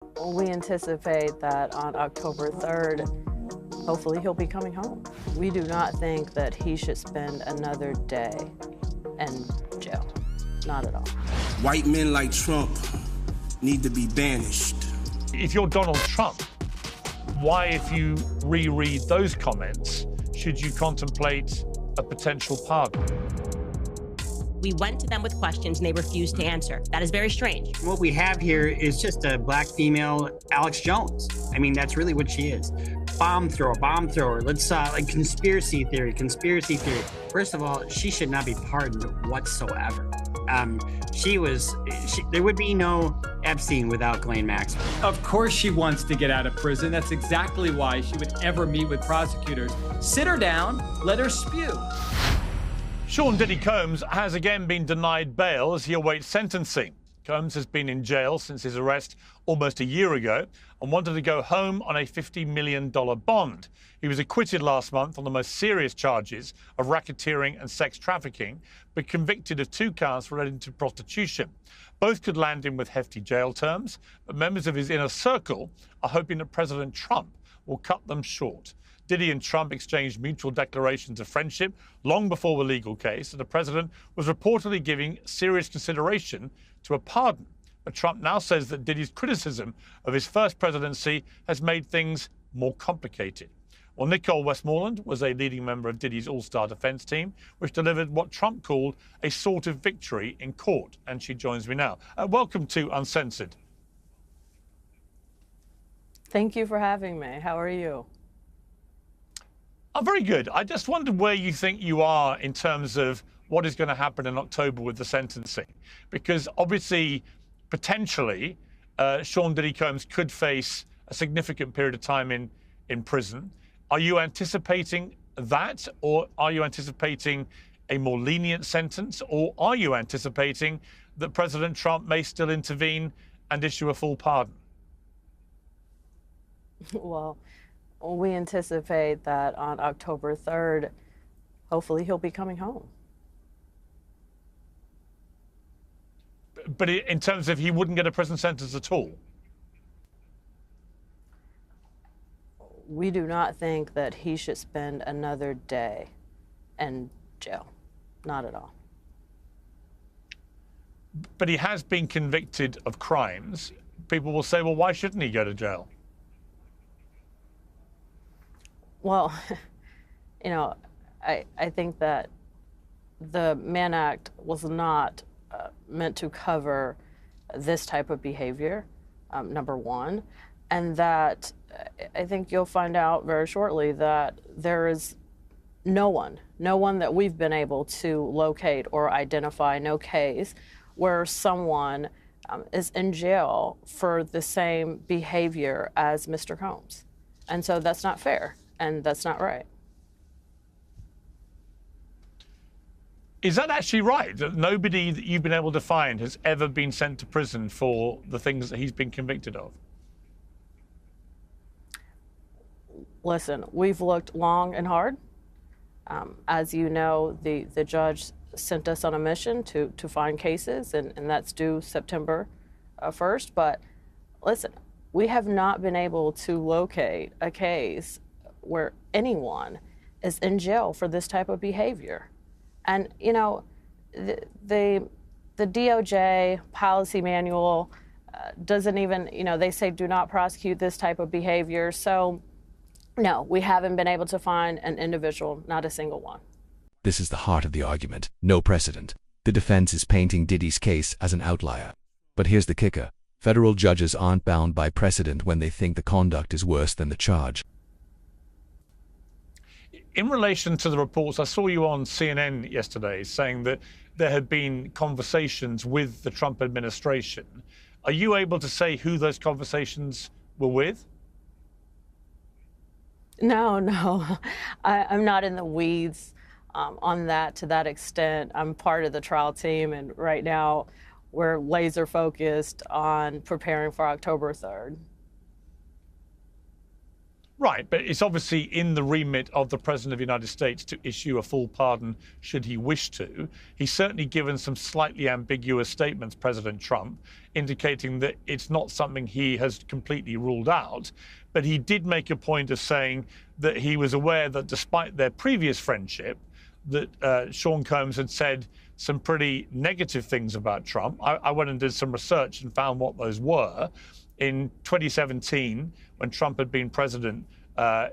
We anticipate that on October 3rd, hopefully he'll be coming home. We do not think that he should spend another day in jail. Not at all. White men like Trump need to be banished. If you're Donald Trump, why, if you reread those comments, should you contemplate a potential pardon? We went to them with questions and they refused to answer. That is very strange. What we have here is just a black female Alex Jones. I mean, that's really what she is. Bomb thrower. Let's like conspiracy theory. First of all, she should not be pardoned whatsoever. There would be no Epstein without Ghislaine Maxwell. Of course she wants to get out of prison. That's exactly why she would ever meet with prosecutors. Sit her down, let her spew. Sean Diddy Combs has again been denied bail as he awaits sentencing. Combs has been in jail since his arrest almost a year ago and wanted to go home on a $50 million bond. He was acquitted last month on the most serious charges of racketeering and sex trafficking, but convicted of 2 counts relating to prostitution. Both could land him with hefty jail terms, but members of his inner circle are hoping that President Trump will cut them short. Diddy and Trump exchanged mutual declarations of friendship long before the legal case, and the president was reportedly giving serious consideration to a pardon. But Trump now says that Diddy's criticism of his first presidency has made things more complicated. Well, Nicole Westmoreland was a leading member of Diddy's all-star defense team, which delivered what Trump called a sort of victory in court, and she joins me now. Welcome to Uncensored. Thank you for having me. How are you? I'm very good. I just wondered where you think you are in terms of what is going to happen in October with the sentencing. Because obviously, potentially, Sean Diddy Combs could face a significant period of time in prison. Are you anticipating that, or are you anticipating a more lenient sentence, or are you anticipating that President Trump may still intervene and issue a full pardon? Well, we anticipate that on October 3rd, hopefully he'll be coming home. But in terms of he wouldn't get a prison sentence at all? We do not think that he should spend another day in jail. Not at all. But he has been convicted of crimes. People will say, well, why shouldn't he go to jail? Well, you know, I think that the Mann Act was not meant to cover this type of behavior, number one, and that I think you'll find out very shortly that there is no one that we've been able to locate or identify, no case where someone is in jail for the same behavior as Mr. Combs. And so that's not fair. And that's not right. Is that actually right? That nobody that you've been able to find has ever been sent to prison for the things that he's been convicted of? Listen, we've looked long and hard. As you know, the judge sent us on a mission to find cases, and that's due September 1st. But listen, we have not been able to locate a case where anyone is in jail for this type of behavior. And, you know, the DOJ policy manual doesn't even, you know, they say do not prosecute this type of behavior. So, no, we haven't been able to find an individual, not a single one. This is the heart of the argument. No precedent. The defense is painting Diddy's case as an outlier. But here's the kicker. Federal judges aren't bound by precedent when they think the conduct is worse than the charge. In relation to the reports, I saw you on CNN yesterday saying that there had been conversations with the Trump administration. Are you able to say who those conversations were with? No, I'm not in the weeds on that to that extent. I'm part of the trial team, and right now we're laser focused on preparing for October 3rd. Right, but it's obviously in the remit of the President of the United States to issue a full pardon should he wish to. He's certainly given some slightly ambiguous statements, President Trump, indicating that it's not something he has completely ruled out. But he did make a point of saying that he was aware that despite their previous friendship, that Sean Combs had said some pretty negative things about Trump. I went and did some research and found what those were. In 2017, when Trump had been president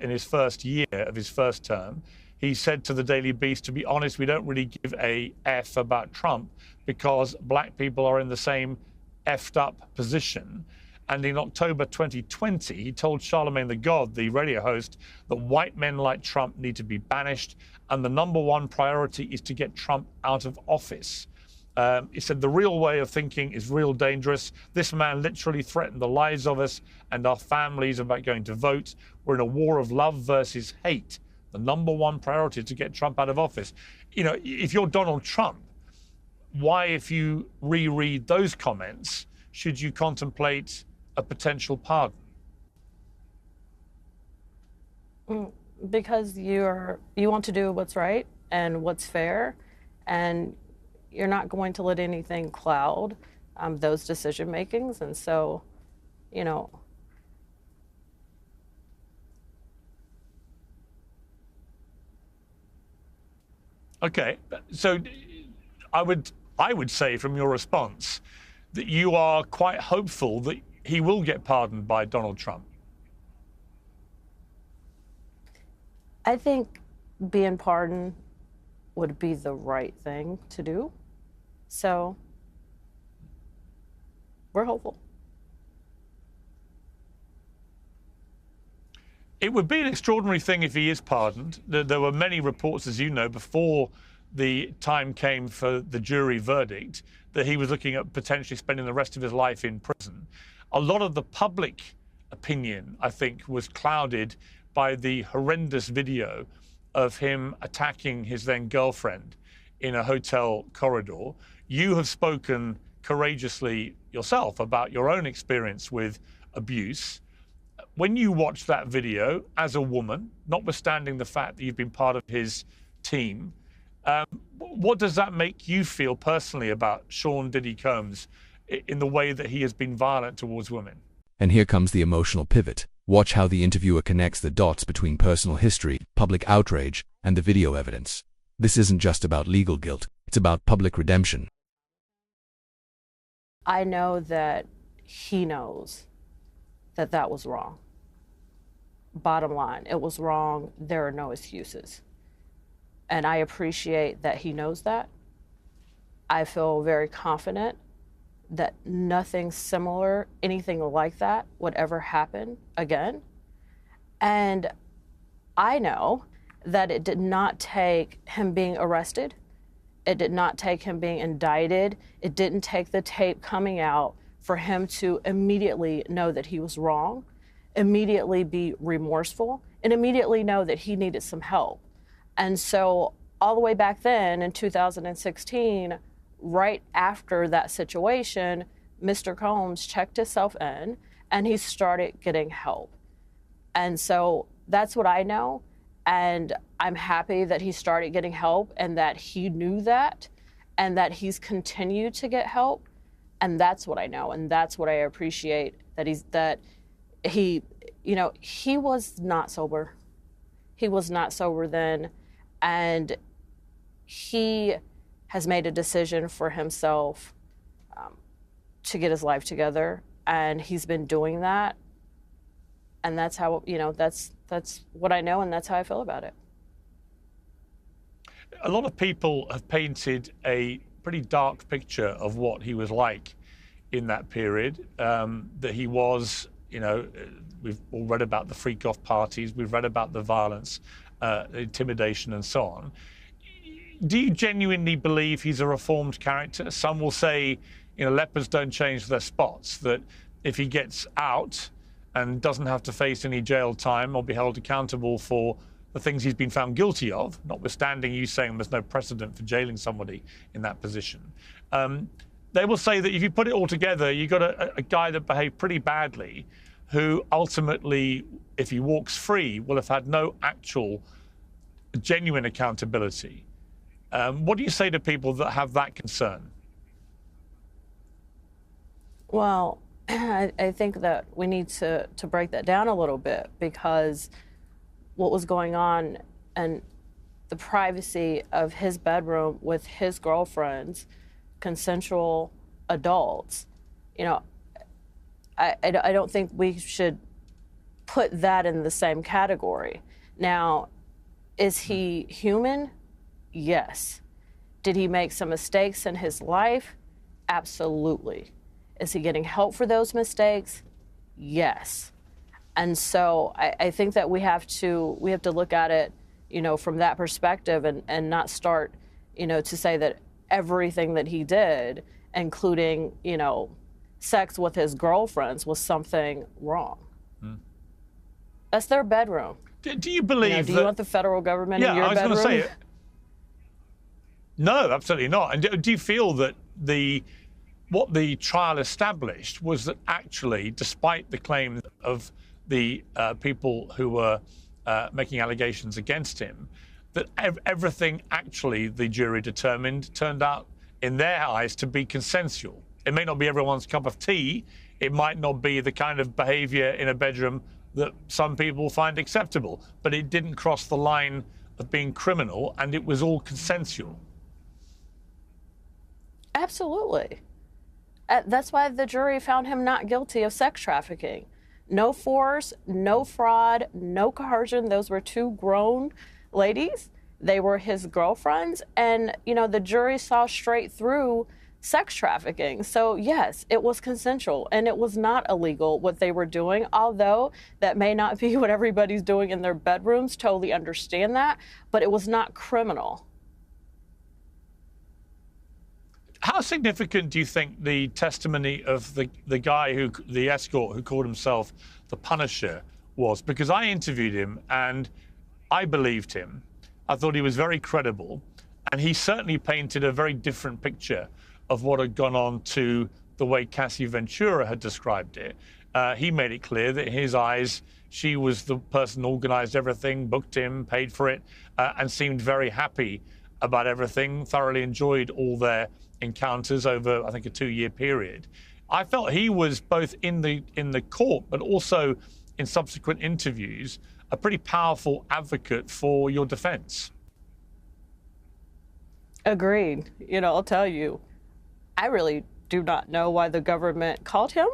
in his first year of his first term, he said to the Daily Beast, to be honest, we don't really give a F about Trump because black people are in the same effed up position. And in October 2020, he told Charlemagne the God, the radio host, that white men like Trump need to be banished, and the #1 priority is to get Trump out of office. He said the real way of thinking is real dangerous. This man literally threatened the lives of us and our families about going to vote. We're in a war of love versus hate. The #1 priority is to get Trump out of office. You know, if you're Donald Trump, why, if you reread those comments, should you contemplate a potential pardon? Because you want to do what's right and what's fair, and you're not going to let anything cloud those decision makings. And so, you know, okay, so I would say from your response that you are quite hopeful that he will get pardoned by Donald Trump. I think being pardoned would be the right thing to do. So we're hopeful. It would be an extraordinary thing if he is pardoned. There were many reports, as you know, before the time came for the jury verdict, that he was looking at potentially spending the rest of his life in prison. A lot of the public opinion, I think, was clouded by the horrendous video of him attacking his then girlfriend in a hotel corridor. You have spoken courageously yourself about your own experience with abuse. When you watch that video as a woman, notwithstanding the fact that you've been part of his team, what does that make you feel personally about Sean Diddy Combs in the way that he has been violent towards women? And here comes the emotional pivot. Watch how the interviewer connects the dots between personal history, public outrage, and the video evidence. This isn't just about legal guilt, it's about public redemption. I know that he knows that that was wrong. Bottom line, it was wrong. There are no excuses. And I appreciate that he knows that. I feel very confident that nothing similar, anything like that would ever happen again. And I know that it did not take him being arrested. It did not take him being indicted. It didn't take the tape coming out for him to immediately know that he was wrong, immediately be remorseful, and immediately know that he needed some help. And so all the way back then in 2016, right after that situation, Mr. Combs checked himself in and he started getting help. And so that's what I know. And I'm happy that he started getting help and that he knew that and that he's continued to get help. And that's what I know. And that's what I appreciate, that he, you know, he was not sober. He was not sober then. And he has made a decision for himself to get his life together. And he's been doing that. And that's how, you know, that's what I know, and that's how I feel about it. A lot of people have painted a pretty dark picture of what he was like in that period, that he was, you know, we've all read about the freak-off parties, we've read about the violence, intimidation and so on. Do you genuinely believe he's a reformed character? Some will say, you know, lepers don't change their spots, that if he gets out and doesn't have to face any jail time or be held accountable for the things he's been found guilty of, notwithstanding you saying there's no precedent for jailing somebody in that position. They will say that if you put it all together, you've got a guy that behaved pretty badly, who ultimately, if he walks free, will have had no actual genuine accountability. What do you say to people that have that concern? Well, I think that we need to break that down a little bit, because what was going on and the privacy of his bedroom with his girlfriends, consensual adults, you know, I don't think we should put that in the same category. Now, is he human? Yes. Did he make some mistakes in his life? Absolutely. Is he getting help for those mistakes? Yes. And so I think that we have to look at it, you know, from that perspective, and not start, you know, to say that everything that he did, including, you know, sex with his girlfriends, was something wrong. That's their bedroom. Do you believe do you want the federal government in your bedroom? I was going to say, no, absolutely not. And do you feel that what the trial established was that actually, despite the claims of the people who were making allegations against him, that everything actually the jury determined turned out, in their eyes, to be consensual? It may not be everyone's cup of tea. It might not be the kind of behavior in a bedroom that some people find acceptable, but it didn't cross the line of being criminal, and it was all consensual. Absolutely. That's why the jury found him not guilty of sex trafficking. No force, no fraud, no coercion. Those were two grown ladies. They were his girlfriends. And, you know, the jury saw straight through sex trafficking. So, yes, it was consensual, and it was not illegal what they were doing, although that may not be what everybody's doing in their bedrooms. Totally understand that. But it was not criminal. How significant do you think the testimony of the guy the escort who called himself the Punisher was? Because I interviewed him and I believed him. I thought he was very credible, and he certainly painted a very different picture of what had gone on to the way Cassie Ventura had described it. He made it clear that in his eyes, she was the person who organized everything, booked him, paid for it, and seemed very happy about everything, thoroughly enjoyed all their encounters over, I think, a 2-year period. I felt he was, both in the court but also in subsequent interviews, a pretty powerful advocate for your defense. Agreed. You know, I'll tell you, I really do not know why the government called him,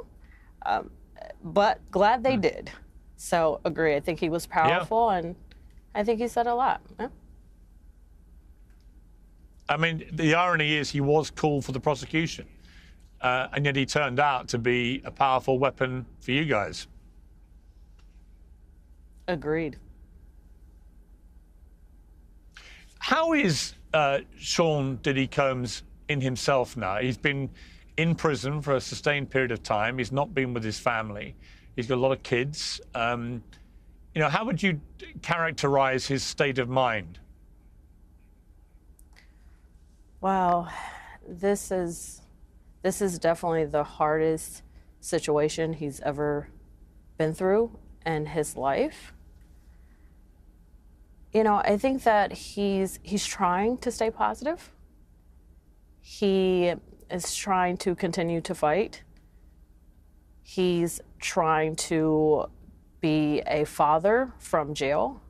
but glad they did. So, agree. I think he was powerful, and I think he said a lot. Yeah. I mean, the irony is he was called for the prosecution, and yet he turned out to be a powerful weapon for you guys. Agreed. How is Sean Diddy Combs in himself now? He's been in prison for a sustained period of time. He's not been with his family. He's got a lot of kids. You know, how would you characterize his state of mind? Wow, this is definitely the hardest situation he's ever been through in his life. You know, I think that he's trying to stay positive. He is trying to continue to fight. He's trying to be a father from jail,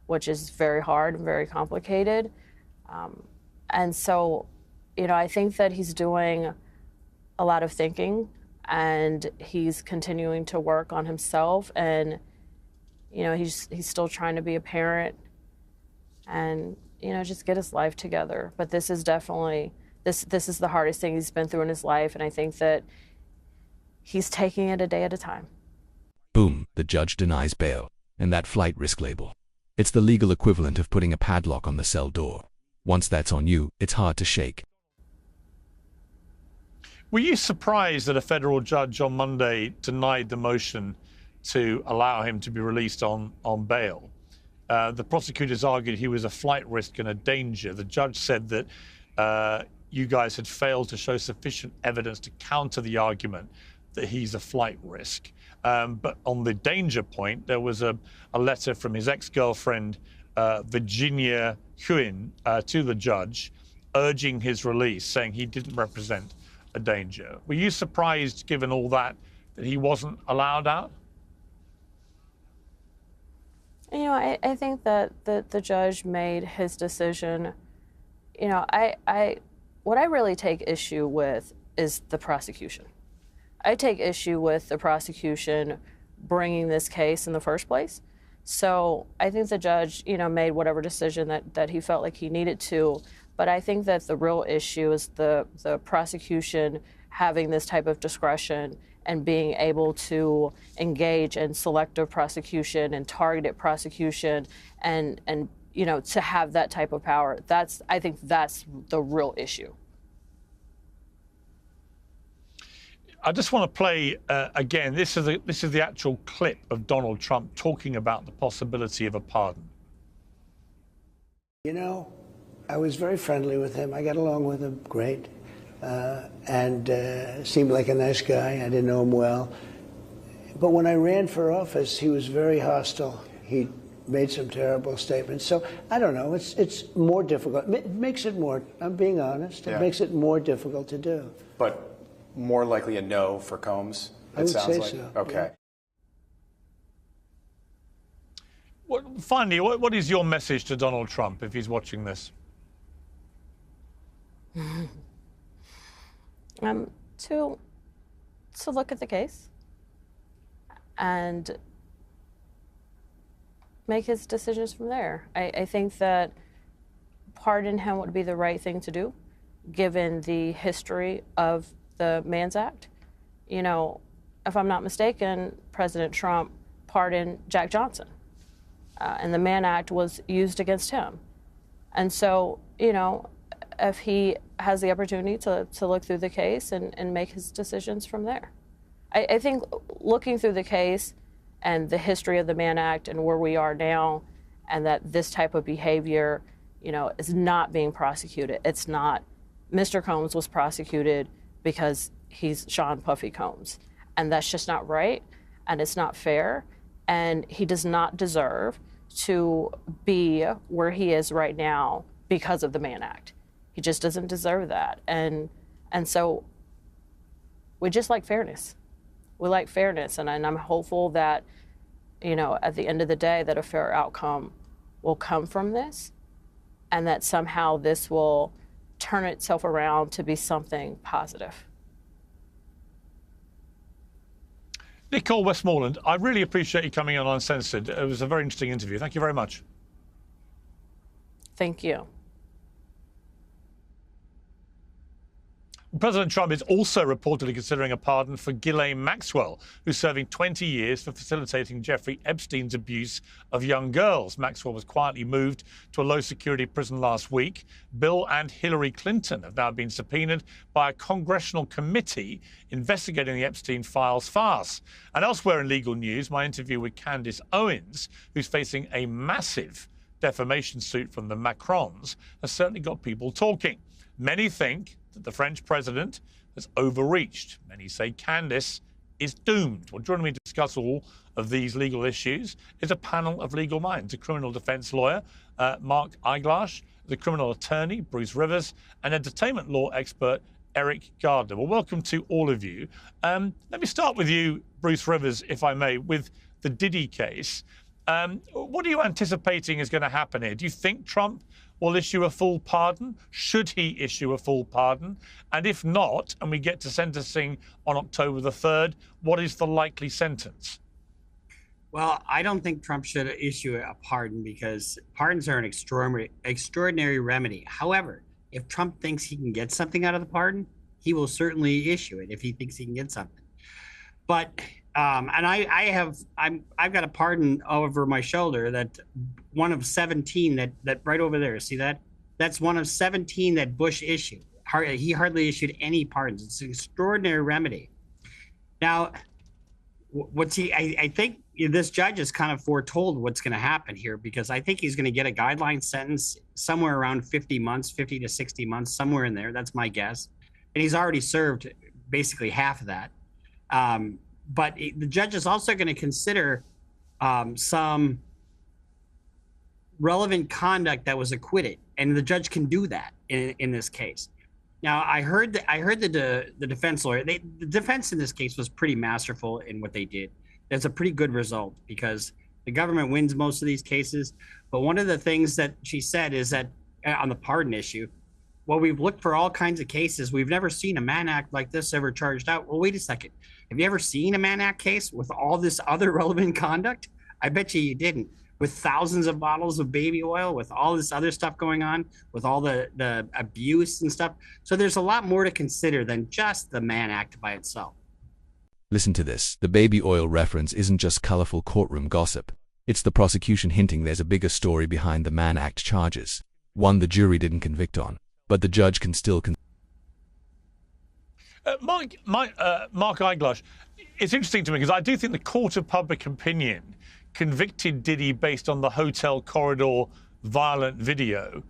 which is very hard and very complicated. And so, you know, I think that he's doing a lot of thinking, and he's continuing to work on himself, and, you know, he's still trying to be a parent and, you know, just get his life together. But this is definitely, this is the hardest thing he's been through in his life, and I think that he's taking it a day at a time. Boom, the judge denies bail, and that flight risk label. It's the legal equivalent of putting a padlock on the cell door. Once that's on you, it's hard to shake. Were you surprised that a federal judge on Monday denied the motion to allow him to be released on bail? The prosecutors argued he was a flight risk and a danger. The judge said that you guys had failed to show sufficient evidence to counter the argument that he's a flight risk. But on the danger point, there was a letter from his ex-girlfriend, Virginia Huyn, to the judge, urging his release, saying he didn't represent a danger. Were you surprised, given all that he wasn't allowed out? You know, I think that the judge made his decision. You know, what I really take issue with is the prosecution. I take issue with the prosecution bringing this case in the first place. So I think the judge, you know, made whatever decision that he felt like he needed to. But I think that the real issue is the prosecution having this type of discretion and being able to engage in selective prosecution and targeted prosecution and you know, to have that type of power. I think that's the real issue. I just want to play again. This is the actual clip of Donald Trump talking about the possibility of a pardon. You know, I was very friendly with him. I got along with him great, and seemed like a nice guy. I didn't know him well, but when I ran for office, he was very hostile. He made some terrible statements. So I don't know. It's more difficult. It makes it more. I'm being honest. It makes it more difficult to do. But more likely a no for Combs, I would say so. Okay. Yeah. Finally, what is your message to Donald Trump if he's watching this? To look at the case and make his decisions from there. I think that pardon him would be the right thing to do, given the history of the Mann Act. You know, if I'm not mistaken, President Trump pardoned Jack Johnson, and the Mann Act was used against him. And so, you know, if he has the opportunity to look through the case and make his decisions from there. I think looking through the case and the history of the Mann Act and where we are now, and that this type of behavior, you know, is not being prosecuted. It's not. Mr. Combs was prosecuted because he's Sean Puffy Combs, and that's just not right, and it's not fair, and he does not deserve to be where he is right now because of the Mann Act. He just doesn't deserve that, and so we just like fairness. We like fairness, and I'm hopeful that, you know, at the end of the day, that a fair outcome will come from this, and that somehow this will turn itself around to be something positive. Nicole Westmoreland, I really appreciate you coming on Uncensored. It was a very interesting interview. Thank you very much. Thank you. President Trump is also reportedly considering a pardon for Ghislaine Maxwell, who's serving 20 years for facilitating Jeffrey Epstein's abuse of young girls. Maxwell was quietly moved to a low-security prison last week. Bill and Hillary Clinton have now been subpoenaed by a congressional committee investigating the Epstein files farce. And elsewhere in legal news, my interview with Candace Owens, who's facing a massive defamation suit from the Macrons, has certainly got people talking. Many think that the French president has overreached. Many say Candace is doomed. Well, joining me to discuss all of these legal issues is a panel of legal minds: a criminal defense lawyer, Mark Eiglarsh, the criminal attorney, Bruce Rivers, and entertainment law expert, Eriq Gardner. Well, welcome to all of you. Let me start with you, Bruce Rivers, if I may, with the Diddy case. What are you anticipating is going to happen here? Do you think Trump will issue a full pardon? Should he issue a full pardon? And if not, and we get to sentencing on October the 3rd, what is the likely sentence? Well, I don't think Trump should issue a pardon, because pardons are an extraordinary remedy. However, if Trump thinks he can get something out of the pardon, he will certainly issue it if he thinks he can get something. But and I've got a pardon over my shoulder, that one of 17 that right over there. See that? That's one of 17 that Bush issued. He hardly issued any pardons. It's an extraordinary remedy. Now, I think this judge has kind of foretold what's going to happen here, because I think he's going to get a guideline sentence somewhere around 50 months, 50 to 60 months, somewhere in there. That's my guess. And he's already served basically half of that. but the judge is also going to consider some relevant conduct that was acquitted, and the judge can do that in this case. Now, I heard the defense lawyer. The defense in this case was pretty masterful in what they did. That's a pretty good result because the government wins most of these cases. But one of the things that she said is that on the pardon issue, well, we've looked for all kinds of cases. We've never seen a Mann Act like this ever charged out. Well, wait a second. Have you ever seen a Mann Act case with all this other relevant conduct? I bet you didn't. With thousands of bottles of baby oil, with all this other stuff going on, with all the abuse and stuff. So there's a lot more to consider than just the Mann Act by itself. Listen to this. The baby oil reference isn't just colorful courtroom gossip. It's the prosecution hinting there's a bigger story behind the Mann Act charges. One the jury didn't convict on, but the judge can still Mark Eiglarsh, it's interesting to me because I do think the court of public opinion convicted Diddy based on the hotel corridor violent video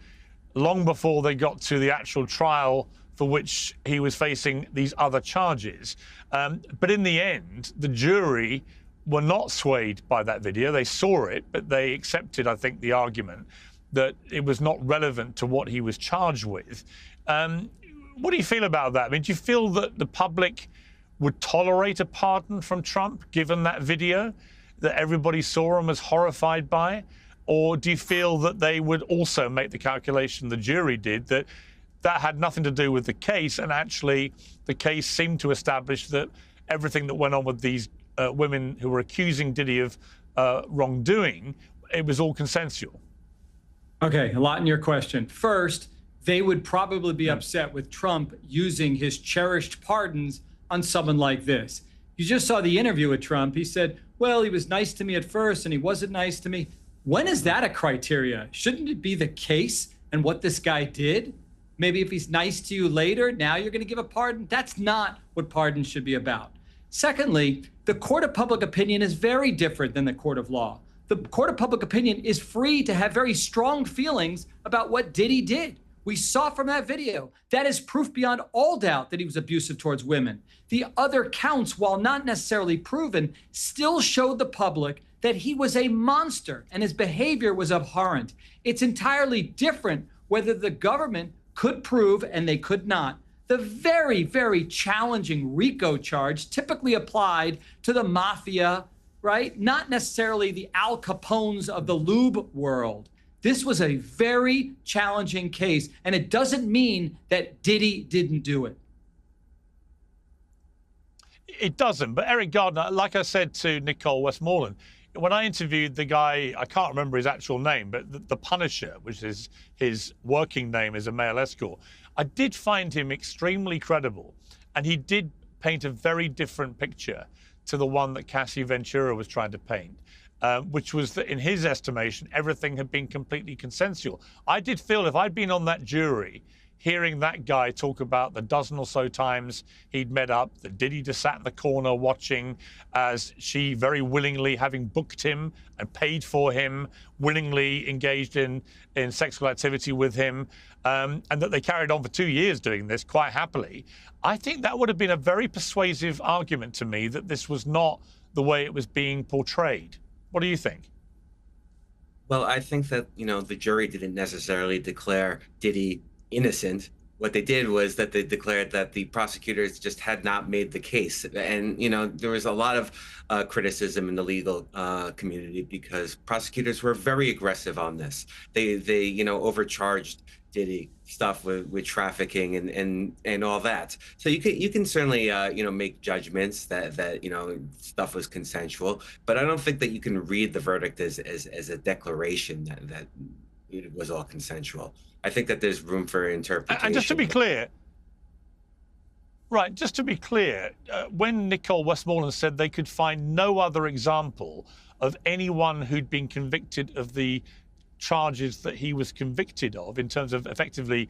long before they got to the actual trial for which he was facing these other charges. But in the end, the jury were not swayed by that video. They saw it, but they accepted, I think, the argument that it was not relevant to what he was charged with. What do you feel about that? I mean, do you feel that the public would tolerate a pardon from Trump, given that video that everybody saw and was horrified by? Or do you feel that they would also make the calculation the jury did, that that had nothing to do with the case, and actually the case seemed to establish that everything that went on with these women who were accusing Diddy of wrongdoing, it was all consensual? Okay, a lot in your question. First, they would probably be upset with Trump using his cherished pardons on someone like this. You just saw the interview with Trump. He said, well, he was nice to me at first and he wasn't nice to me. When is that a criteria? Shouldn't it be the case and what this guy did? Maybe if he's nice to you later, now you're going to give a pardon? That's not what pardons should be about. Secondly, the court of public opinion is very different than the court of law. The court of public opinion is free to have very strong feelings about what Diddy did. We saw from that video, that is proof beyond all doubt that he was abusive towards women. The other counts, while not necessarily proven, still showed the public that he was a monster and his behavior was abhorrent. It's entirely different whether the government could prove, and they could not, the very, very challenging RICO charge typically applied to the mafia, right? Not necessarily the Al Capones of the lube world. This was a very challenging case, and it doesn't mean that Diddy didn't do it. It doesn't, but Eriq Gardner, like I said to Nicole Westmoreland, when I interviewed the guy, I can't remember his actual name, but the Punisher, which is his working name as a male escort, I did find him extremely credible, and he did paint a very different picture to the one that Cassie Ventura was trying to paint. Which was that in his estimation, everything had been completely consensual. I did feel if I'd been on that jury, hearing that guy talk about the dozen or so times he'd met up, that Diddy just sat in the corner watching as she very willingly, having booked him and paid for him, willingly engaged in sexual activity with him, and that they carried on for 2 years doing this quite happily. I think that would have been a very persuasive argument to me that this was not the way it was being portrayed. What do you think? Well, I think that, the jury didn't necessarily declare Diddy innocent. What they did was that they declared that the prosecutors just had not made the case. And, there was a lot of criticism in the legal community because prosecutors were very aggressive on this. They overcharged Diddy stuff with trafficking and all that. So you can certainly make judgments that stuff was consensual, but I don't think that you can read the verdict as a declaration that it was all consensual. I think that there's room for interpretation. And just to be clear, when Nicole Westmoreland said they could find no other example of anyone who'd been convicted of the charges that he was convicted of in terms of effectively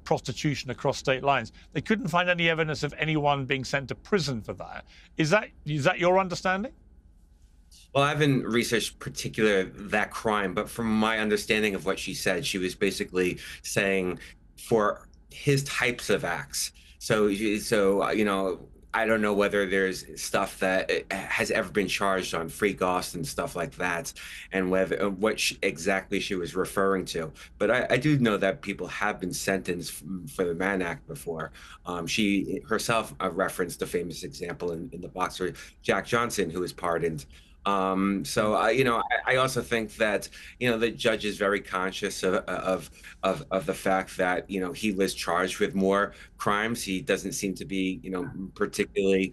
prostitution across state lines, they couldn't find any evidence of anyone being sent to prison for that. Is that your understanding? Well, I haven't researched particular that crime, but from my understanding of what she said, she was basically saying for his types of acts. So I don't know whether there's stuff that has ever been charged on Freak Austin, stuff like that, and whether exactly she was referring to. But I do know that people have been sentenced for the Mann Act before. She herself referenced the famous example in the boxer Jack Johnson, who was pardoned. So I also think that the judge is very conscious of the fact that he was charged with more crimes. He doesn't seem to be particularly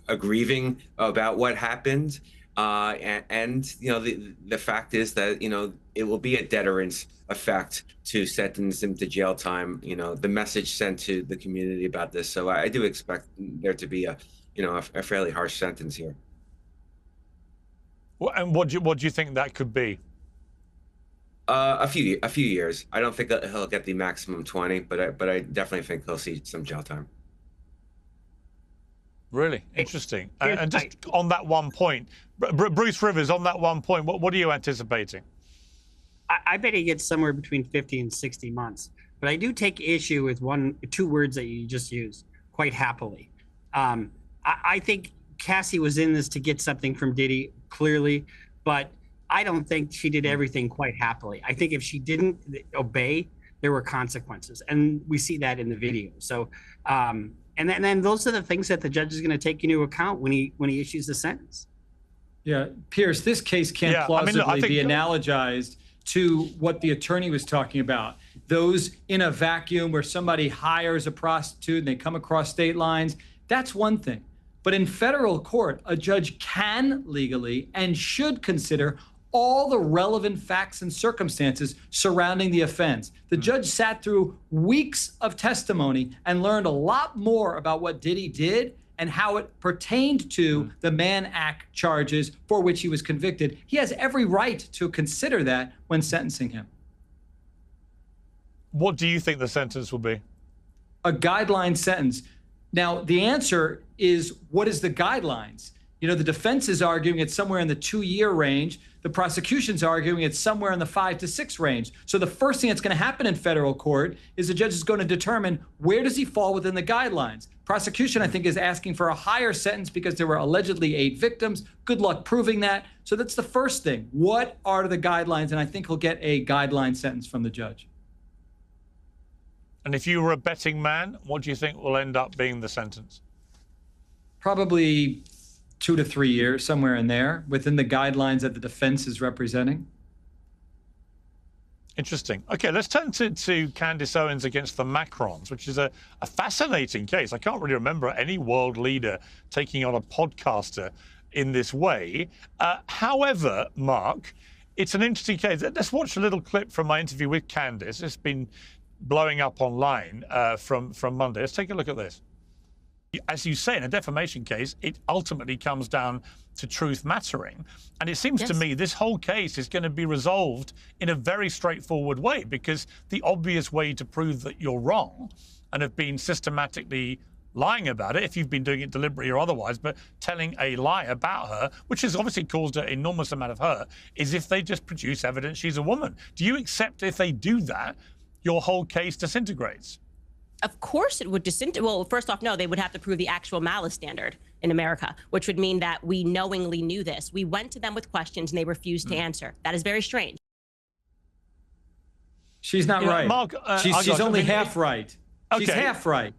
aggrieving about what happened. And the fact is that it will be a deterrence effect to sentence him to jail time. The message sent to the community about this. So I do expect there to be a fairly harsh sentence here. Well, and what do you think that could be? A few years. I don't think that he'll get the maximum 20, but I definitely think he'll see some jail time. Really interesting. And just on that one point, Bruce Rivers, on that one point, what are you anticipating? I bet he gets somewhere between 50 and 60 months. But I do take issue with two words that you just used, quite happily. I think Cassie was in this to get something from Diddy, clearly, but I don't think she did everything quite happily. I think if she didn't obey, there were consequences, and we see that in the video. So, and then those are the things that the judge is going to take into account when he issues the sentence. Yeah, Piers, this case can't plausibly be analogized to what the attorney was talking about. Those in a vacuum where somebody hires a prostitute and they come across state lines, that's one thing. But in federal court, a judge can legally and should consider all the relevant facts and circumstances surrounding the offense. The judge sat through weeks of testimony and learned a lot more about what Diddy did and how it pertained to the Mann Act charges for which he was convicted. He has every right to consider that when sentencing him. What do you think the sentence will be? A guideline sentence. Now, the answer is, what is the guidelines? The defense is arguing it's somewhere in the 2-year range. The prosecution's arguing it's somewhere in the 5 to 6 range. So the first thing that's going to happen in federal court is the judge is going to determine where does he fall within the guidelines. Prosecution, I think, is asking for a higher sentence because there were allegedly 8 victims. Good luck proving that. So that's the first thing. What are the guidelines? And I think he'll get a guideline sentence from the judge. And if you were a betting man, what do you think will end up being the sentence? Probably 2 to 3 years, somewhere in there, within the guidelines that the defense is representing. Interesting. Okay, let's turn to Candace Owens against the Macrons, which is a fascinating case. I can't really remember any world leader taking on a podcaster in this way. However, Mark, it's an interesting case. Let's watch a little clip from my interview with Candace. It's been blowing up online from Monday. Let's take a look at this. As you say, in a defamation case, it ultimately comes down to truth mattering. And it seems to me this whole case is going to be resolved in a very straightforward way, because the obvious way to prove that you're wrong and have been systematically lying about it, if you've been doing it deliberately or otherwise, but telling a lie about her, which has obviously caused an enormous amount of hurt, is if they just produce evidence she's a woman. Do you accept if they do that, your whole case disintegrates? Of course it would disintegrate. Well, first off, no, they would have to prove the actual malice standard in America, which would mean that we knowingly knew this. We went to them with questions and they refused to answer. That is very strange. She's not right. Mark, she's only half right. Okay. She's half right.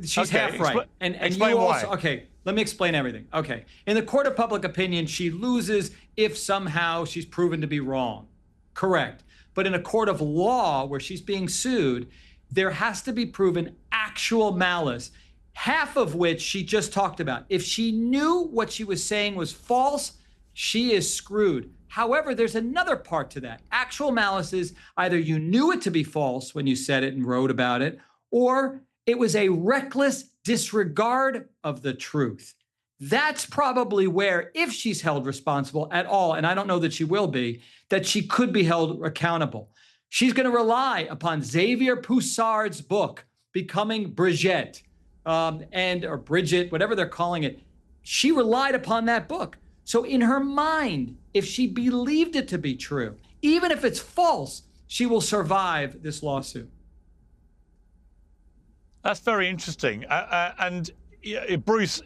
She's half right. And explain you why. also, okay, let me explain everything. Okay. In the court of public opinion, she loses if somehow she's proven to be wrong. Correct. But in a court of law where she's being sued, there has to be proven actual malice, half of which she just talked about. If she knew what she was saying was false, she is screwed. However, there's another part to that. Actual malice is either you knew it to be false when you said it and wrote about it, or it was a reckless disregard of the truth. That's probably where, if she's held responsible at all, and I don't know that she will be, that she could be held accountable. She's going to rely upon Xavier Poussard's book, Becoming Brigitte, or Bridget, whatever they're calling it. She relied upon that book. So in her mind, if she believed it to be true, even if it's false, she will survive this lawsuit. That's very interesting. Bruce,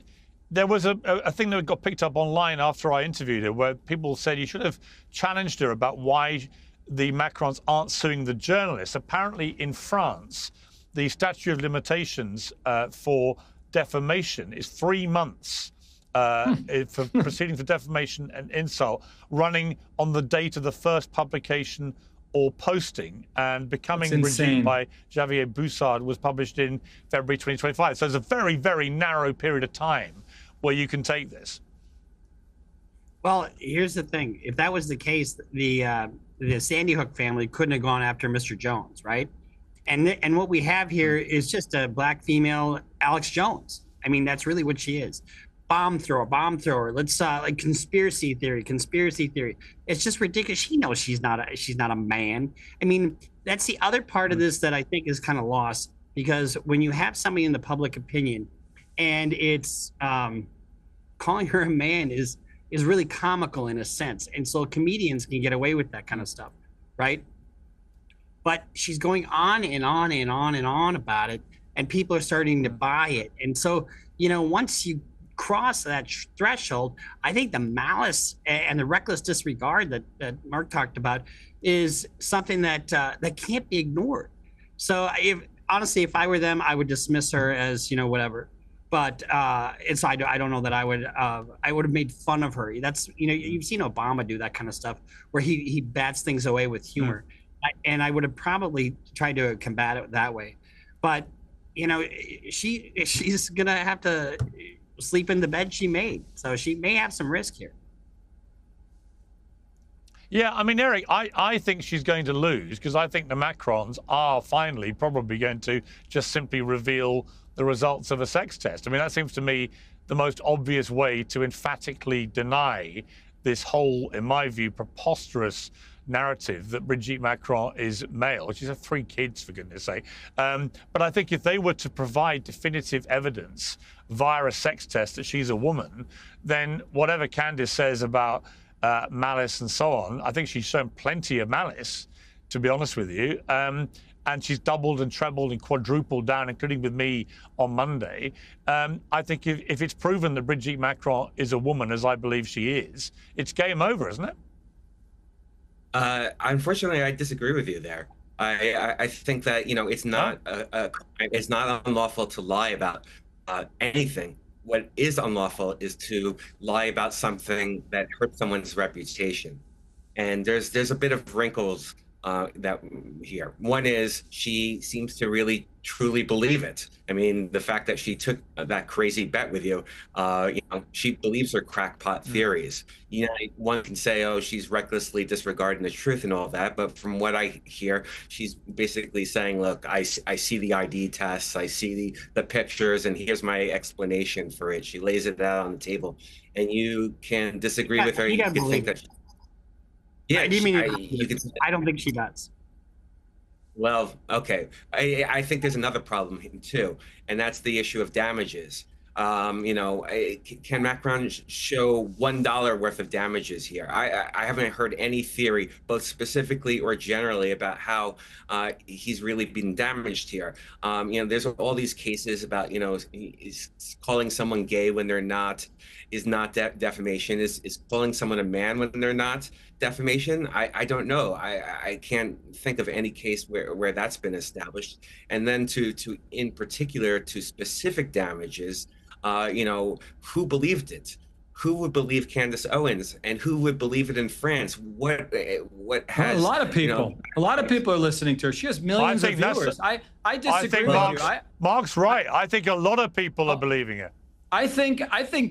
there was a thing that got picked up online after I interviewed her where people said you should have challenged her about why the Macrons aren't suing the journalists. Apparently in France, the statute of limitations for defamation is 3 months for proceeding for defamation and insult, running on the date of the first publication or posting, and Becoming Brigitte by Xavier Boussard was published in February 2025. So it's a very, very narrow period of time where you can take this. Well, here's the thing. If that was the case, the Sandy Hook family couldn't have gone after Mr. Jones, right? And what we have here is just a black female Alex Jones. I mean, that's really what she is. Bomb thrower. Let's like conspiracy theory. It's just ridiculous. She knows she's not a man. I mean, that's the other part of this that I think is kind of lost, because when you have somebody in the public opinion and it's calling her a man is really comical in a sense. And so comedians can get away with that kind of stuff, right? But she's going on and on and on and on about it, and people are starting to buy it. And so, you know, once you cross that threshold, I think the malice and the reckless disregard that Mark talked about is something that that can't be ignored. So honestly, if I were them, I would dismiss her as, you know, whatever. But I don't know that I would have made fun of her. That's, you know, you've seen Obama do that kind of stuff where he bats things away with humor. And I would have probably tried to combat it that way. But, you know, she's going to have to sleep in the bed she made. So she may have some risk here. Yeah, I mean, Eriq, I think she's going to lose, because I think the Macrons are finally probably going to just simply reveal the results of a sex test. I mean, that seems to me the most obvious way to emphatically deny this whole, in my view, preposterous narrative that Brigitte Macron is male. She's had 3 kids, for goodness sake. But I think if they were to provide definitive evidence via a sex test that she's a woman, then whatever Candace says about malice and so on, I think she's shown plenty of malice, to be honest with you. And she's doubled and trebled and quadrupled down, including with me on Monday. I think if it's proven that Brigitte Macron is a woman, as I believe she is, it's game over, isn't it? Unfortunately, I disagree with you there. I think that, you know, it's not it's not unlawful to lie about anything. What is unlawful is to lie about something that hurts someone's reputation. And there's a bit of wrinkles that here. One is she seems to really truly believe it. I mean, the fact that she took that crazy bet with you, you know, she believes her crackpot theories. You know, one can say, oh, she's recklessly disregarding the truth and all that. But from what I hear, she's basically saying, look, I see the ID tests, I see the pictures, and here's my explanation for it. She lays it out on the table, and you can disagree with her. You can think that. Yeah, I don't think she does. Well, okay. I think there's another problem too, and that's the issue of damages. You know, can Macron show $1 worth of damages here? I haven't heard any theory, both specifically or generally, about how he's really been damaged here. You know, there's all these cases about, you know, is calling someone gay when they're not is not defamation. Is calling someone a man when they're not defamation? I don't know. I can't think of any case where that's been established. And then to in particular to specific damages, you know, who believed it? Who would believe Candace Owens, and who would believe it in France? What has, a lot of people? You know, a lot of people are listening to her. She has millions of viewers. I disagree with you. Mark's right. I think a lot of people are believing it. I think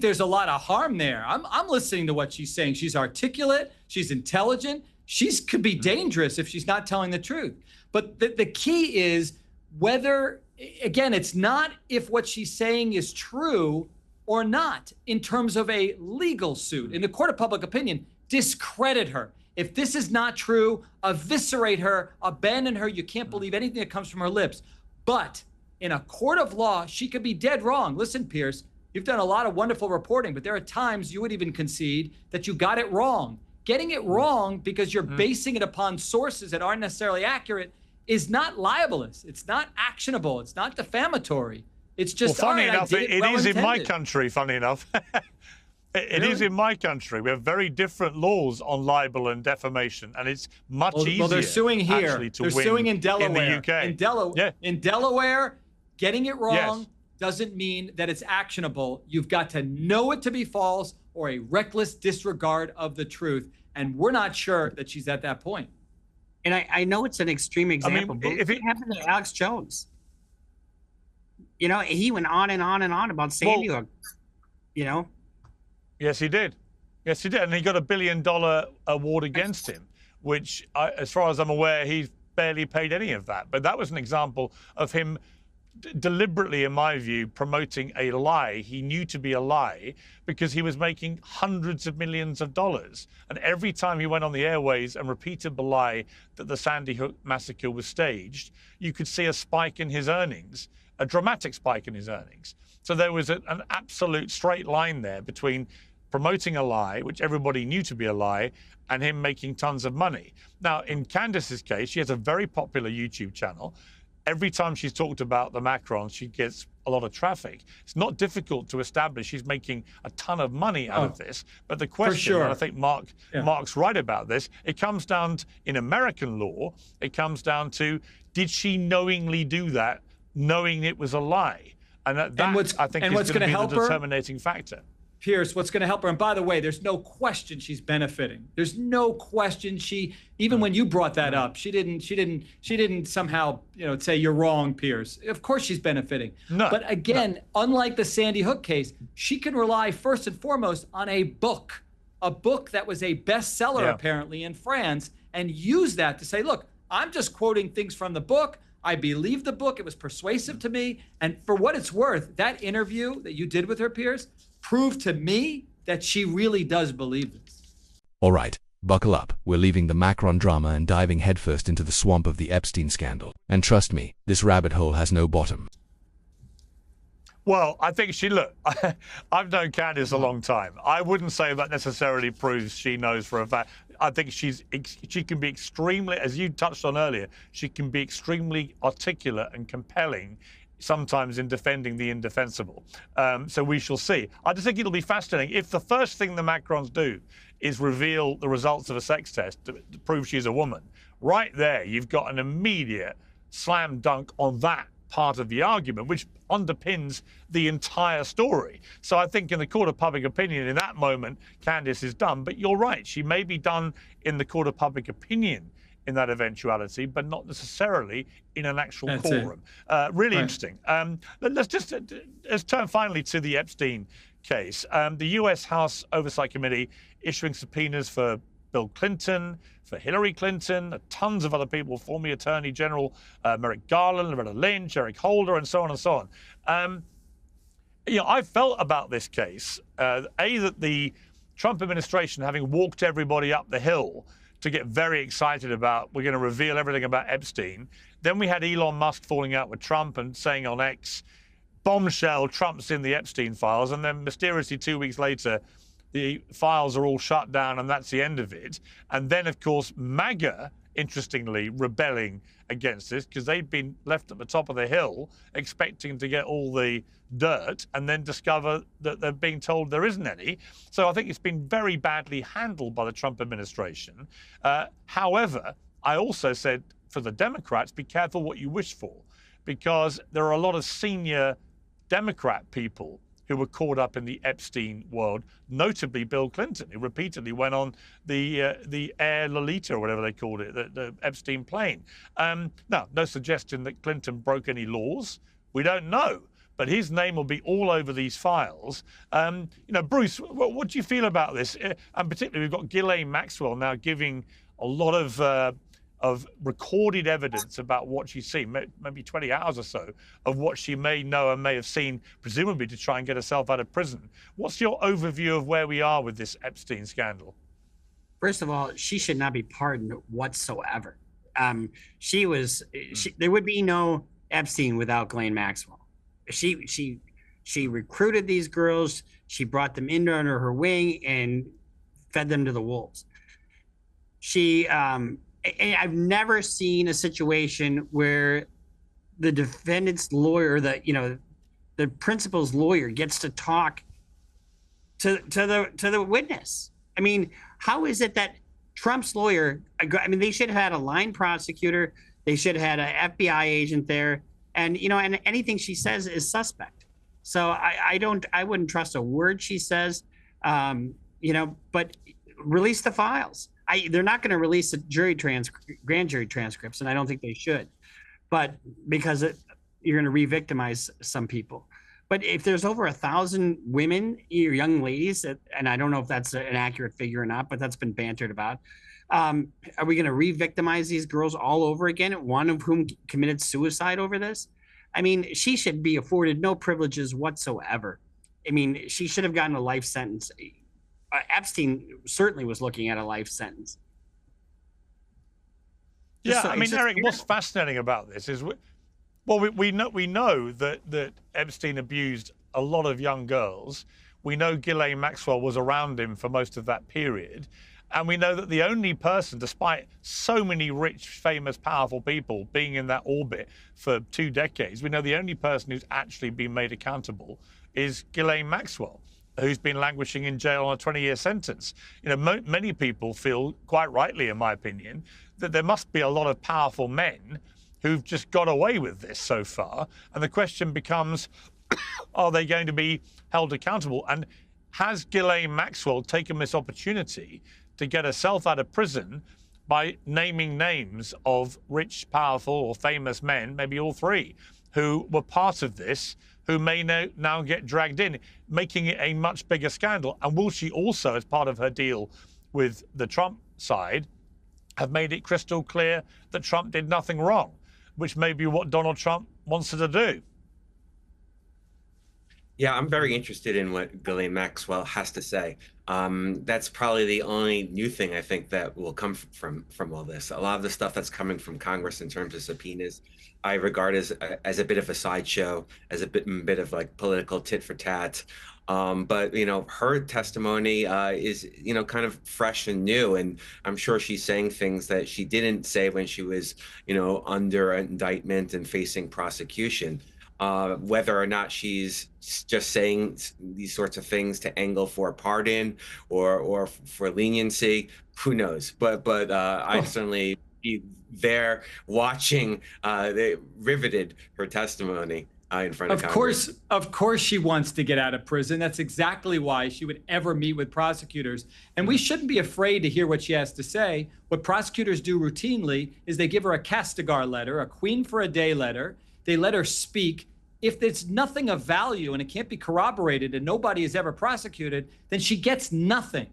there's a lot of harm there. I'm listening to what she's saying. She's articulate. She's intelligent. She could be dangerous if she's not telling the truth. But the key is whether, again, it's not if what she's saying is true or not in terms of a legal suit. In the court of public opinion, discredit her. If this is not true, eviscerate her, abandon her. You can't believe anything that comes from her lips. But in a court of law, she could be dead wrong. Listen, Piers, you've done a lot of wonderful reporting, but there are times you would even concede that you got it wrong. Getting it wrong because you're basing it upon sources that aren't necessarily accurate is not libelous. It's not actionable. It's not defamatory. It's just, well, funny all right, enough, it is in my country, funny enough. It is in my country. We have very different laws on libel and defamation, and it's much easier. Well, they're suing here. Actually, to they're win suing in Delaware. In the UK. In Delaware, getting it wrong Yes. doesn't mean that it's actionable. You've got to know it to be false or a reckless disregard of the truth. And we're not sure that she's at that point. And I know it's an extreme example, but if what happened to Alex Jones? You know, he went on and on and on about Sandy Hook, you know? Yes, he did. Yes, he did. And he got $1 billion award against him, which, as far as I'm aware, he's barely paid any of that. But that was an example of him deliberately, in my view, promoting a lie he knew to be a lie because he was making hundreds of millions of dollars. And every time he went on the airways and repeated the lie that the Sandy Hook massacre was staged, you could see a spike in his earnings, a dramatic spike in his earnings. So there was an absolute straight line there between promoting a lie, which everybody knew to be a lie, and him making tons of money. Now, in Candace's case, she has a very popular YouTube channel. Every time she's talked about the Macrons, she gets a lot of traffic. It's not difficult to establish she's making a ton of money out of this. But the question, and I think Mark's right about this, it comes down to, in American law, it comes down to, did she knowingly do that, knowing it was a lie? And that I think is going to be the determining factor. Piers, what's going to help her? And by the way, there's no question she's benefiting. There's no question even when you brought that up, she didn't somehow, say you're wrong, Piers. Of course she's benefiting. No. But again, unlike the Sandy Hook case, she can rely first and foremost on a book that was a bestseller apparently in France, and use that to say, look, I'm just quoting things from the book. I believe the book. It was persuasive to me. And for what it's worth, that interview that you did with her, Piers, proved to me that she really does believe this. All right, buckle up. We're leaving the Macron drama and diving headfirst into the swamp of the Epstein scandal. And trust me, this rabbit hole has no bottom. Well, I think I've known Candace a long time. I wouldn't say that necessarily proves she knows for a fact. I think she can be extremely, as you touched on earlier, she can be extremely articulate and compelling, sometimes in defending the indefensible. So we shall see. I just think it'll be fascinating. If the first thing the Macrons do is reveal the results of a sex test to prove she's a woman, right there, you've got an immediate slam dunk on that part of the argument, which underpins the entire story. So I think in the court of public opinion, in that moment, Candace is done. But you're right, she may be done in the court of public opinion in that eventuality, but not necessarily in an actual courtroom. Really interesting. Let's turn finally to the Epstein case. The U.S. House Oversight Committee issuing subpoenas for Bill Clinton, for Hillary Clinton, tons of other people, former Attorney General Eriq Gardner, Loretta Lynch, Eric Holder, and so on and so on. I felt about this case, that the Trump administration, having walked everybody up the hill to get very excited about, we're going to reveal everything about Epstein. Then we had Elon Musk falling out with Trump and saying on X, bombshell, Trump's in the Epstein files. And then mysteriously 2 weeks later, the files are all shut down and that's the end of it. And then, of course, MAGA, interestingly, rebelling against this because they'd been left at the top of the hill expecting to get all the dirt and then discover that they're being told there isn't any. So I think it's been very badly handled by the Trump administration. However, I also said for the Democrats, be careful what you wish for, because there are a lot of senior Democrat people who were caught up in the Epstein world, notably Bill Clinton, who repeatedly went on the Air Lolita, or whatever they called it, the Epstein plane. Now, no suggestion that Clinton broke any laws. We don't know. But his name will be all over these files. Bruce, what do you feel about this? And particularly, we've got Ghislaine Maxwell now giving a lot of recorded evidence about what she's seen, maybe 20 hours or so, of what she may know and may have seen, presumably to try and get herself out of prison. What's your overview of where we are with this Epstein scandal? First of all, she should not be pardoned whatsoever. There would be no Epstein without Ghislaine Maxwell. She recruited these girls. She brought them in under her wing and fed them to the wolves. She I've never seen a situation where the defendant's lawyer, the principal's lawyer, gets to talk to the witness. I mean, how is it that Trump's lawyer? I mean, they should have had a line prosecutor. They should have had an FBI agent there, and and anything she says is suspect. So I wouldn't trust a word she says. But release the files. They're not going to release the grand jury transcripts, and I don't think they should. But because you're going to re-victimize some people. But if there's over 1,000 women, young ladies, and I don't know if that's an accurate figure or not, but that's been bantered about. Are we going to re-victimize these girls all over again? One of whom committed suicide over this? I mean, she should be afforded no privileges whatsoever. I mean, she should have gotten a life sentence. Epstein certainly was looking at a life sentence. Yeah, I mean, Eriq, what's fascinating about this is, we know that Epstein abused a lot of young girls. We know Ghislaine Maxwell was around him for most of that period. And we know that the only person, despite so many rich, famous, powerful people being in that orbit for 2 decades, we know the only person who's actually been made accountable is Ghislaine Maxwell, who's been languishing in jail on a 20-year sentence. Many people feel, quite rightly in my opinion, that there must be a lot of powerful men who've just got away with this so far. And the question becomes, are they going to be held accountable? And has Ghislaine Maxwell taken this opportunity to get herself out of prison by naming names of rich, powerful, or famous men, maybe all three, who were part of this, who may now get dragged in, making it a much bigger scandal? And will she also, as part of her deal with the Trump side, have made it crystal clear that Trump did nothing wrong, which may be what Donald Trump wants her to do? Yeah, I'm very interested in what Ghislaine Maxwell has to say. That's probably the only new thing I think that will come from all this. A lot of the stuff that's coming from Congress in terms of subpoenas, I regard as a bit of a sideshow, as a bit of like political tit for tat. But her testimony is kind of fresh and new, and I'm sure she's saying things that she didn't say when she was under indictment and facing prosecution. Whether or not she's just saying these sorts of things to angle for a pardon or for leniency, who knows? But I certainly be there watching. They riveted her testimony in front of Congress. Of course she wants to get out of prison. That's exactly why she would ever meet with prosecutors. And we shouldn't be afraid to hear what she has to say. What prosecutors do routinely is they give her a castigar letter, a queen for a day letter. They let her speak. If there's nothing of value and it can't be corroborated and nobody is ever prosecuted, then she gets nothing.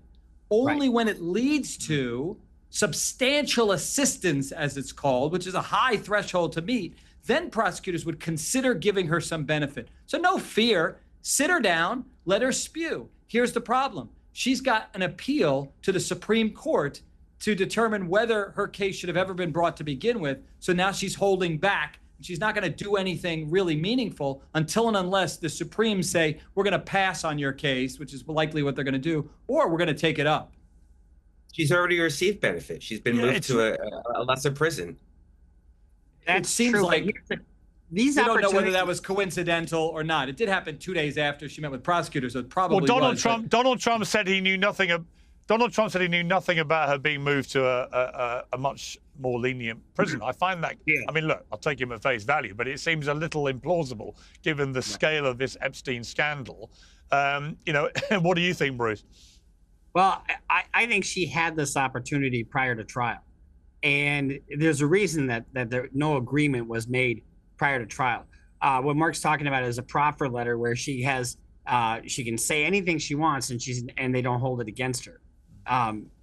Only when it leads to substantial assistance, as it's called, which is a high threshold to meet, then prosecutors would consider giving her some benefit. So no fear, sit her down, let her spew. Here's the problem. She's got an appeal to the Supreme Court to determine whether her case should have ever been brought to begin with. So now she's holding back. She's not going to do anything really meaningful until and unless the Supremes say, we're going to pass on your case, which is likely what they're going to do, or we're going to take it up. She's already received benefit. She's been moved to a lesser prison. It seems true, like these we don't know whether that was coincidental or not. It did happen 2 days after she met with prosecutors, so it probably Donald Trump said he knew nothing. Donald Trump said he knew nothing about her being moved to a much more lenient prison. I find that, I mean, look, I'll take him at face value, but it seems a little implausible given the scale of this Epstein scandal. What do you think, Bruce? Well, I think she had this opportunity prior to trial. And there's a reason that no agreement was made prior to trial. What Mark's talking about is a proffer letter where she has she can say anything she wants and they don't hold it against her.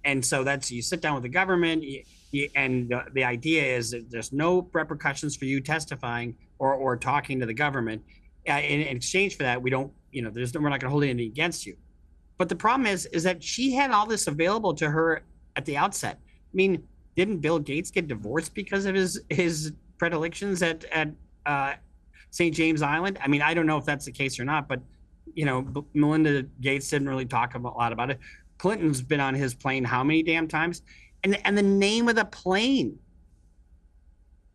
And so that's, you sit down with the government and the idea is that there's no repercussions for you testifying or talking to the government. In exchange for that, we don't, we're not going to hold anything against you. But the problem is that she had all this available to her at the outset. I mean, didn't Bill Gates get divorced because of his predilections at St. James Island? I mean, I don't know if that's the case or not, but Melinda Gates didn't really talk a lot about it. Clinton's been on his plane how many damn times? And the name of the plane,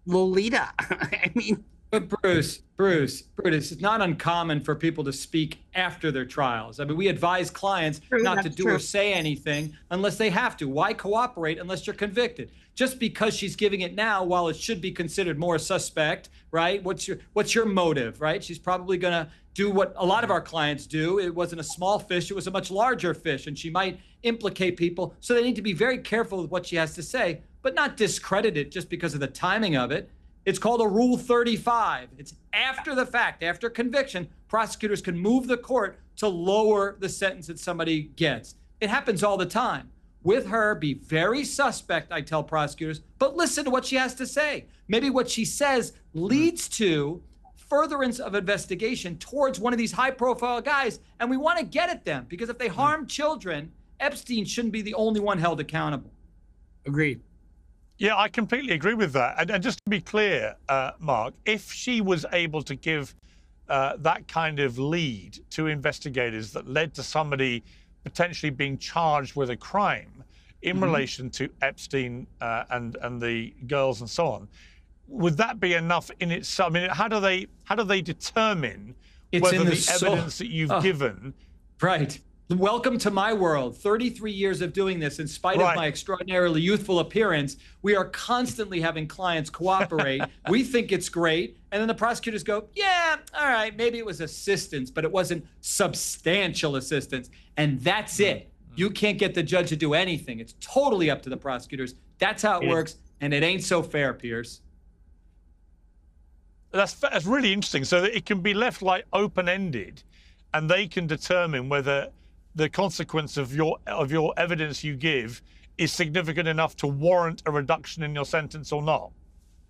Lolita. I mean, but Bruce, it's not uncommon for people to speak after their trials. I mean, we advise clients not to do or say anything unless they have to. Why cooperate unless you're convicted? Just because she's giving it now, while it should be considered more suspect, right? What's your motive, right? She's probably gonna do what a lot of our clients do. It wasn't a small fish, it was a much larger fish, and she might implicate people. So they need to be very careful with what she has to say, but not discredit it just because of the timing of it. It's called a Rule 35. It's after the fact, after conviction, prosecutors can move the court to lower the sentence that somebody gets. It happens all the time. With her, be very suspect, I tell prosecutors, but listen to what she has to say. Maybe what she says leads to furtherance of investigation towards one of these high-profile guys, and we want to get at them, because if they harm children, Epstein shouldn't be the only one held accountable. Agreed. Yeah, I completely agree with that. And just to be clear, Mark, if she was able to give that kind of lead to investigators that led to somebody potentially being charged with a crime in relation to Epstein and the girls and so on, would that be enough in itself? I mean, how do they determine whether the evidence that you've given? Right. Welcome to my world. 33 years of doing this, in spite of my extraordinarily youthful appearance, we are constantly having clients cooperate. We think it's great. And then the prosecutors go, yeah, all right, maybe it was assistance, but it wasn't substantial assistance. And that's it. You can't get the judge to do anything. It's totally up to the prosecutors. That's how it works. And it ain't so fair, Piers. That's really interesting. So that it can be left like open-ended, and they can determine whether the consequence of your evidence you give is significant enough to warrant a reduction in your sentence or not.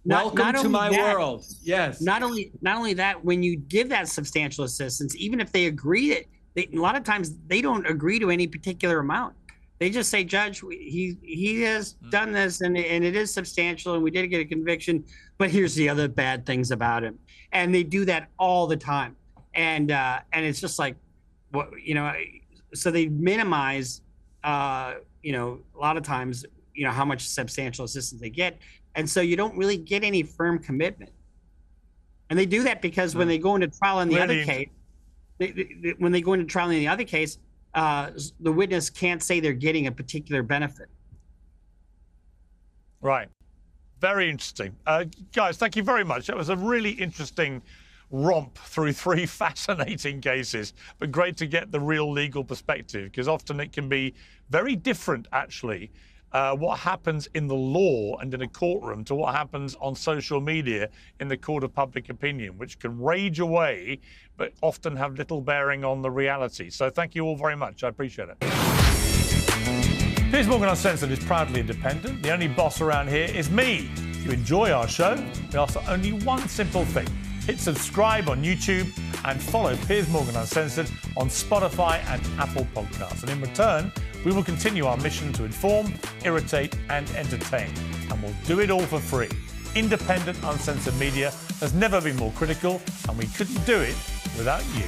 Welcome to my world. Yes. Not only that, when you give that substantial assistance, even if they agree, a lot of times they don't agree to any particular amount. They just say, Judge, he has done this, and it is substantial, and we did get a conviction, but here's the other bad things about him. And they do that all the time. And it's just like, what, so they minimize, a lot of times, how much substantial assistance they get. And so you don't really get any firm commitment. And they do that because when they go into trial in the other case, when they go into trial in the other case, the witness can't say they're getting a particular benefit. Right. Very interesting. Guys, thank you very much. That was a really interesting romp through 3 fascinating cases, but great to get the real legal perspective, because often it can be very different, actually, what happens in the law and in a courtroom to what happens on social media in the court of public opinion, which can rage away, but often have little bearing on the reality. So thank you all very much. I appreciate it. Piers Morgan Uncensored is proudly independent. The only boss around here is me. If you enjoy our show, we ask for only one simple thing. Hit subscribe on YouTube and follow Piers Morgan Uncensored on Spotify and Apple Podcasts. And in return, we will continue our mission to inform, irritate and entertain. And we'll do it all for free. Independent, uncensored media has never been more critical, and we couldn't do it without you.